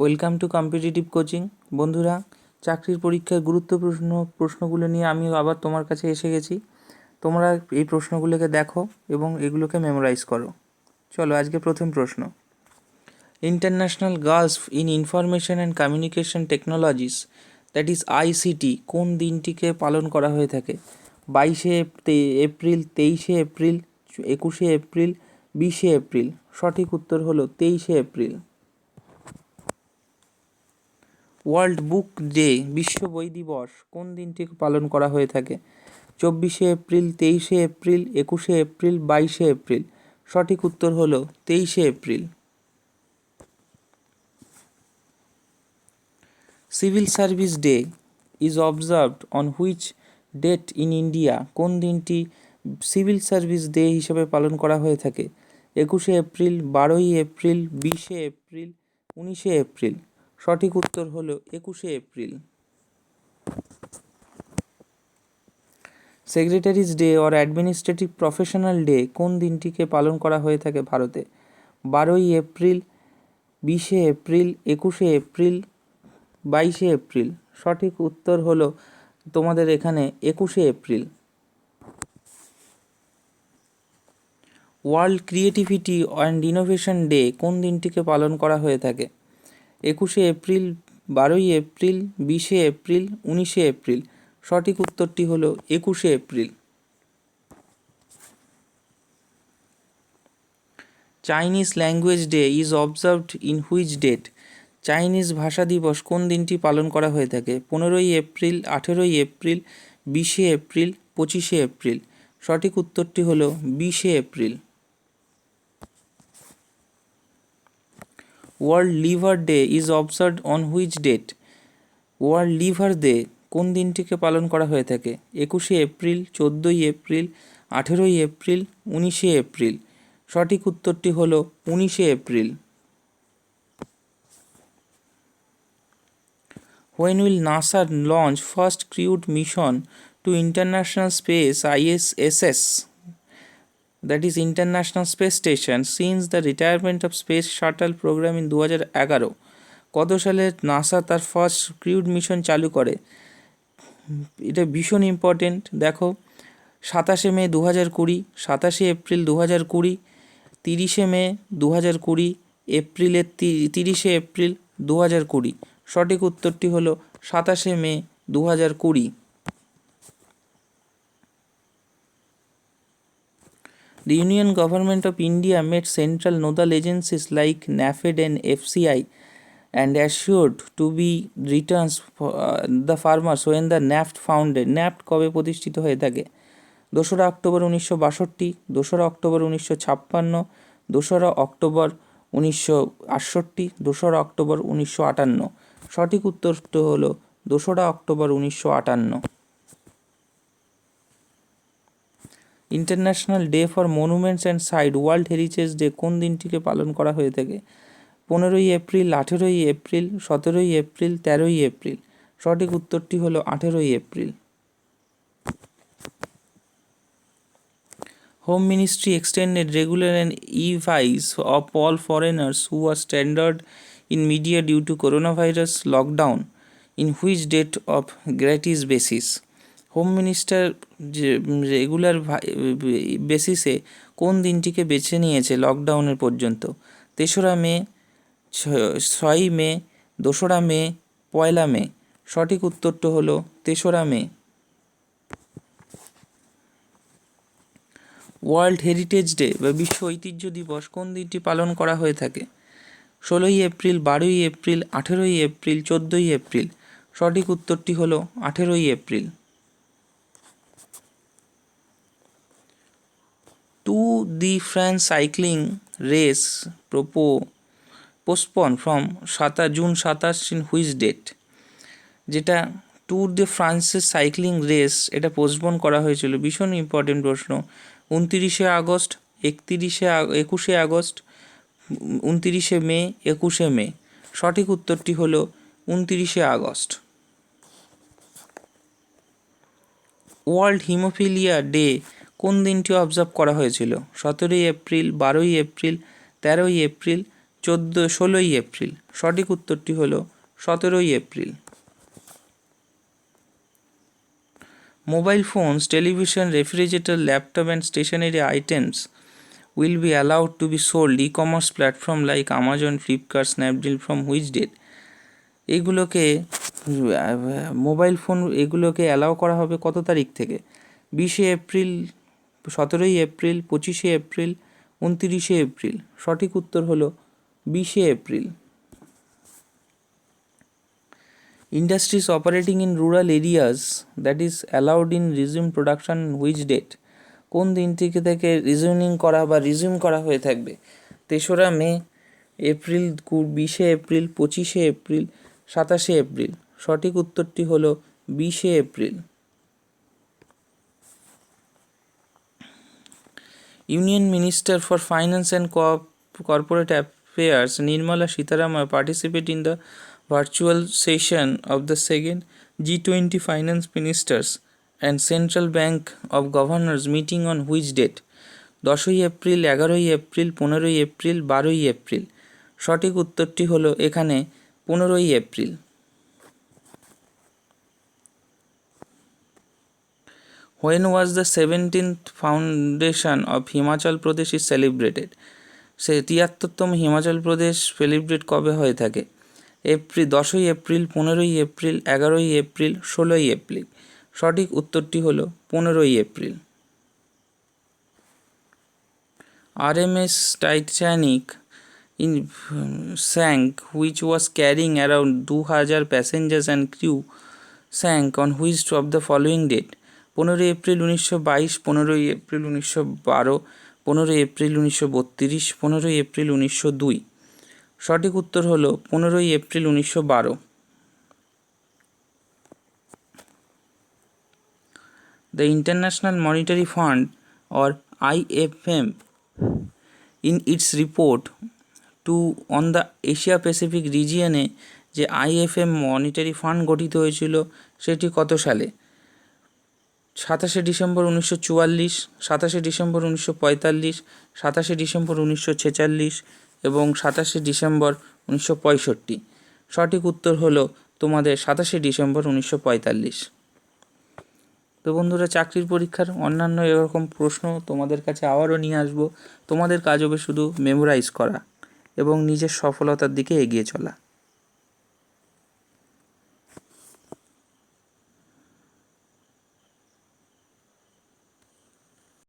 Welcome to competitive coaching. বন্ধুরা, চাকরির পরীক্ষার গুরুত্বপূর্ণ প্রশ্নগুলো নিয়ে আমি আবার তোমার কাছে এসে গেছি। তোমরা এই প্রশ্নগুলোকে দেখো এবং এগুলোকে মেমোরাইজ করো। চলো, আজকে প্রথম প্রশ্ন। International Gulf in information and communication technologies, that is ICT, কোন দিনটিকে পালন করা হয়ে থাকে? 22 এপ্রিল, 23 এপ্রিল, 21 এপ্রিল, 20 এপ্রিল। সঠিক উত্তর হলো 23 এপ্রিল। ওয়ার্ল্ড বুক ডে, বিশ্ব বই দিবস, কোন দিনটিকে পালন করা হয়ে থাকে? 24 এপ্রিল, 23 এপ্রিল, 21 এপ্রিল, 22 এপ্রিল। সঠিক উত্তর হলো 23 April. Civil service day is observed on which date in India, কোন দিনটি সিভিল সার্ভিস ডে হিসেবে পালন করা হয়ে থাকে? 21 এপ্রিল, 12 এপ্রিল, 20 এপ্রিল, 19 এপ্রিল। সঠিক উত্তর হলো 21 April. Secretaries day or administrative professional day কোন দিনটিকে পালন করা হয়ে থাকে ভারতে? 12 এপ্রিল, 20 এপ্রিল, 21 এপ্রিল, 22 এপ্রিল। সঠিক উত্তর হলো তোমাদের এখানে 21 April. World creativity and innovation day কোন দিনটিকে পালন করা হয়ে থাকে? 21 এপ্রিল, 12 এপ্রিল, 20 এপ্রিল, 19 এপ্রিল। সঠিক উত্তরটি হলো 21 April. Chinese language day is observed in which date, Chinese ভাষা দিবস কোন দিনটি পালন করা হয়ে থাকে? 15 এপ্রিল, 18 এপ্রিল, 20 এপ্রিল, 25 এপ্রিল। সঠিক উত্তরটি হলো 20 April. World liver day is observed on which date, world liver day কোন দিনটিকে পালন করা হয়ে থাকে? 21 এপ্রিল, 14 এপ্রিল, 18 এপ্রিল, 19 এপ্রিল। সঠিক উত্তরটি হলো 19 April. When will NASA launch first crewed mission to International Space ISS, that is International Space Station, since the retirement of Space Shuttle program in 2011? কত সালে নাসা তার ফার্স্ট ক্রিউড মিশন চালু করে? এটা ভীষণ ইম্পর্টেন্ট। দেখো, 27 মে 2020, 27 এপ্রিল 2020, 30 মে 2020, এপ্রিলের 30 এপ্রিল 2020। সঠিক উত্তরটি হলো 27 মে 2020। The Union Government of India made central nodal agencies like NAFED and FCI and assured to be returns for the farmers when the NAFT founded. NAFT কবে প্রতিষ্ঠিত হয়ে থাকে? 2রা অক্টোবর 1962, 2রা অক্টোবর 1956, 2রা অক্টোবর 1968, 2রা অক্টোবর 1958। সঠিক উত্তরটি হলো 2রা October 1958। International day for monuments and site, world heritage day কোন দিনটিকে পালন করা হয়ে থাকে? 15 এপ্রিল, 18 এপ্রিল, 17 এপ্রিল, 13 এপ্রিল। সঠিক উত্তরটি হলো 18 April. Home Ministry extended regular and e-vise of all foreigners who were stranded in media due to coronavirus lockdown in which date of gratis basis? Home minister regular বেসিসে কোন দিনটিকে বেছে নিয়েছে লকডাউনের পর্যন্ত? 3রা মে, 6ই মে, 2রা মে, 1লা মে। সঠিক উত্তরটি হলো 3রা মে। ওয়ার্ল্ড হেরিটেজ ডে বা বিশ্ব ঐতিহ্য দিবস কোন দিনটি পালন করা হয়ে থাকে? 16 এপ্রিল, 12 এপ্রিল, 18 এপ্রিল, 14 এপ্রিল। সঠিক উত্তরটি হলো 18 April. To the France cycling race postponed from June 27 in which date? যেটা ট্যুর de ফ্রান্সের সাইক্লিং রেস, এটা পোস্টপোন করা হয়েছিল। ভীষণ ইম্পর্টেন্ট প্রশ্ন। 29 আগস্ট, 21 আগস্ট, 29 মে, 21 মে। সঠিক উত্তরটি হলো 29 আগস্ট। ওয়ার্ল্ড হিমোফিলিয়া ডে কোন দিনটি অবজার্ভ করা হয়েছিল? 17 এপ্রিল, 12 এপ্রিল, 13 এপ্রিল, ষোলোই এপ্রিল। সঠিক উত্তরটি হলো 17ই April. Mobile phones, television, refrigerator, laptop and stationery items will be allowed to be sold e-commerce platform like Amazon, Flipkart, Snapdeal from which date? এইগুলোকে মোবাইল ফোন এগুলোকে allow করা হবে কত তারিখ থেকে? 20শে এপ্রিল, 17ই এপ্রিল, 25শে এপ্রিল, 29শে এপ্রিল। সঠিক উত্তর হলো 20শে April. Industries operating in rural areas that is allowed in resume production which date? কোন দিন থেকে রিজিউম করা হয়ে থাকবে? 3রা মে, এপ্রিল, 20শে এপ্রিল, 25শে এপ্রিল, 27শে এপ্রিল। সঠিক উত্তরটি হলো 20শে April. Union minister for finance and corporate affairs Nirmala Sitharaman participate in the virtual session of the second G20 finance ministers and central bank of governors meeting on which date? 10ই April, 11ই April, 15ই April, 12ই April. সঠিক উত্তরটি হলো এখানে 15ই April. When was the 17th foundation of Himachal Pradesh is celebrated? 73তম হিমাচল প্রদেশ সেলিব্রেট কবে হয়ে থাকে? 10ই এপ্রিল, 15ই এপ্রিল, 11ই এপ্রিল, 16ই এপ্রিল। সঠিক উত্তরটি হলো 15ই April. RMS Titanic sank which was carrying around 2000 passengers and crew sank on which of the following date? 15ই এপ্রিল 1922, 15ই এপ্রিল 1912, 15ই এপ্রিল 1932, 15ই এপ্রিল 1902। সঠিক উত্তর হলো 15ই April 1912। The International Monetary Fund or IFM in its report on the Asia Pacific region যে IFM monetary fund গঠিত হয়েছিল সেটি কত সালে? 27শে ডিসেম্বর 1944, 27শে ডিসেম্বর 1945, 27শে ডিসেম্বর 1946 এবং 27শে ডিসেম্বর 1965। সঠিক উত্তর হলো তোমাদের 27শে ডিসেম্বর 1945। তো বন্ধুরা, চাকরির পরীক্ষার অন্যান্য এরকম প্রশ্ন তোমাদের কাছে আবারও নিয়ে আসবো। তোমাদের কাজ হবে শুধু মেমোরাইজ করা এবং নিজের সফলতার দিকে এগিয়ে চলা।